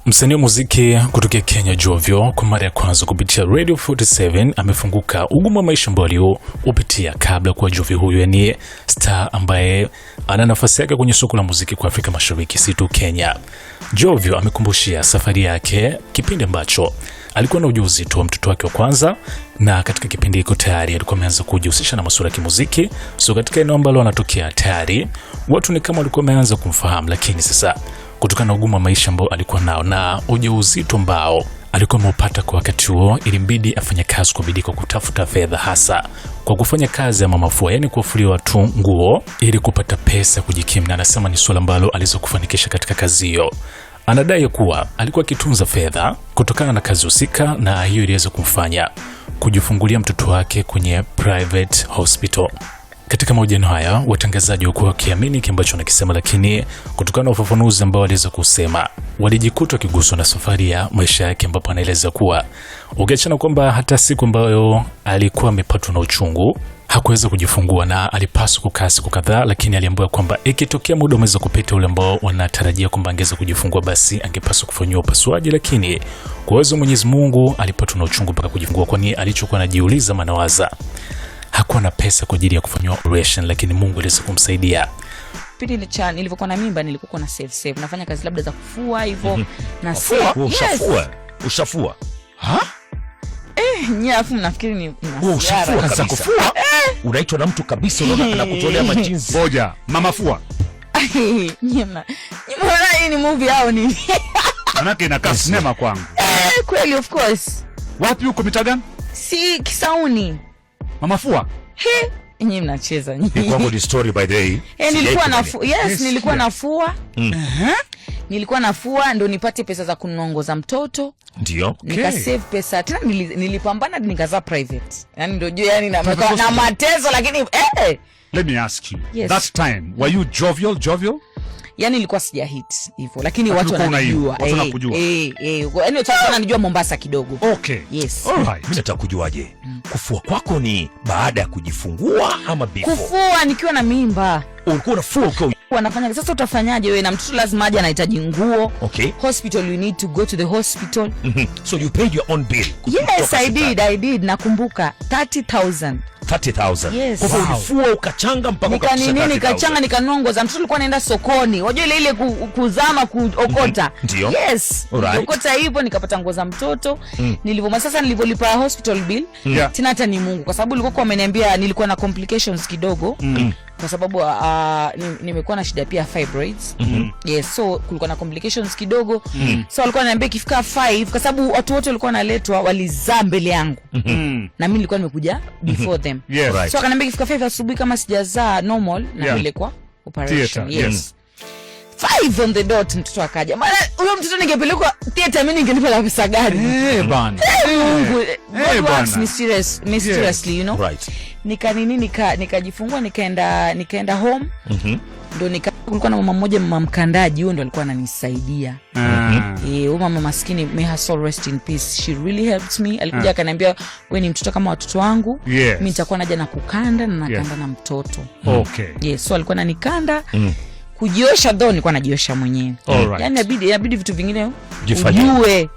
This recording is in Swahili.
Msanii wa muziki kutoka Kenya Jovio kwa mara ya kwanza kupitia Radio 47 amefunguka ugumu wa maisha ambao aliopitia kabla kwa Jovio huyu, yani star ambaye ana nafasi yake kwenye soko la muziki kwa Afrika Mashariki, si tu Kenya. Jovio amekumbushia safari yake kipindi ambacho alikuwa na ujauzito wa mtoto wake wa kwanza, na katika kipindi hiko tayari alikuwa ameanza kujihusisha na masuala ya muziki. So katika eneo ambalo anatokea tayari watu ni kama walikuwa wameanza kumfahamu, lakini sasa kutokana na ugumu wa maisha ambao alikuwa nao na ujauzito ambao alikuwa ameupata kwa wakati huo, ilimbidi afanye kazi kwa bidii kwa kutafuta fedha, hasa kwa kufanya kazi ya mama fua, yani kuwafulia watu nguo ili kupata pesa kujikimu. Na anasema ni swala ambalo aliweza kufanikisha katika kazi hiyo. Anadai kuwa alikuwa akitunza fedha kutokana na kazi husika, na hiyo iliweza kumfanya kujifungulia mtoto wake kwenye private hospital. Katika mahojiano haya watangazaji walikuwa wakiamini kile ambacho anakisema, lakini kutokana na ufafanuzi ambao aliweza kusema walijikuta kiguswa na safari ya maisha yake, ambapo anaeleza kuwa ukiachana kwamba hata siku ambayo alikuwa amepatwa na uchungu hakuweza kujifungua na alipaswa kukaa siku kadhaa, lakini aliambiwa kwamba ikitokea muda umeweza kupita ule ambao wanatarajia kwamba angeweza kujifungua, basi angepaswa kufanywa upasuaji, lakini kwa uwezo wa Mwenyezi Mungu alipatwa na uchungu mpaka kujifungua, kwani alichokuwa anajiuliza manawaza hakuwa na pesa kwa ajili ya kufanywa operation, lakini Mungu aliweza kumsaidia. Pindi nilivyokuwa na mimba nilikuwa na save nafanya kazi labda za kufua hivyo na ushafua nyafu nafikiri ni ushafua kabisa kufua unaitwa na mtu kabisa unaona kutolea majinsi moja mama fua nyema hii ni movie au nini? Manake inakaa sinema kwangu. Kweli of course. Wapi huko Mitagani? Si Kisauni. Mama fua Nyinyi mnacheza nyinyi. Kwangu ni story by the way. Nilikuwa nafua. Yes, nilikuwa nafua. Nilikuwa nafua ndo nipate pesa za kunongoza mtoto. Ndio. Nikasave pesa. Tena nilipambana nikazaa private. Yaani ndio yani na mateso, lakini Let me ask you. Yes. That time were you jovial? Yani nilikuwa sija hit hivyo, lakini watu wananijua. Watu wanakujua. Yani watu wananijua Mombasa kidogo. Okay. Yes. All right. Mimi nataka kujuaje? Kufua kwako ni baada ya kujifungua ama before? Kufua nikiwa na mimba. Ulikuwa unafua uko wanafanya. Sasa utafanyaje wewe na mtoto lazima aje anahitaji nguo. Okay. Hospital, you need to go to the hospital. So you paid your own bill? Yes, I did. Nakumbuka 30,000. 30,000. Yes. Kwa hivyo ulifua ukachanga mpaka ukachanga. Nikachanga nikanongoza. Mtoto alikuwa anaenda sokoni. Unajua ile kuzama kuokota. Ndio. Yes. Okota hivyo nikapata nguo za mtoto. Nilivyolipa hospital bill. Tena hata ni Mungu, kwa sababu alikuwa ameniambia nilikuwa na complications kidogo. Kwa sababu nimekuwa na shida pia fibroids. Yes, so kulikuwa na complications kidogo. So alikuwa ananiambia ikifika 5, kwa sababu watu wote walikuwa wanaletwa walizaa mbele yangu. Na mimi nilikuwa nimekuja before them. Yes. So akaniambia ikifika 5 asubuhi kama sijazaa normal na nilikuwa operation. Theater. Yes. 5 on the dot mtoto akaja. Maana huyo mtoto ningepelekwa theater, mimi ningelipa pesa gani? Bana. Works mysteriously, you know. Right. Nikajifungua nikaenda home. Ndo kulikuwa na mama mmoja, mama mkandaji, huyo ndo alikuwa ananisaidia. Huyo mama maskini, may her soul rest in peace, she really helped me. Alikuja akaniambia wewe ni mtoto kama watoto wangu. Mimi nitakuwa naja na kukanda na nakanda na mtoto. Okay. Yes, so alikuwa ananikanda. Kujiosha nilikuwa najiosha mwenyewe. Yani inabidi vitu vingine ujue.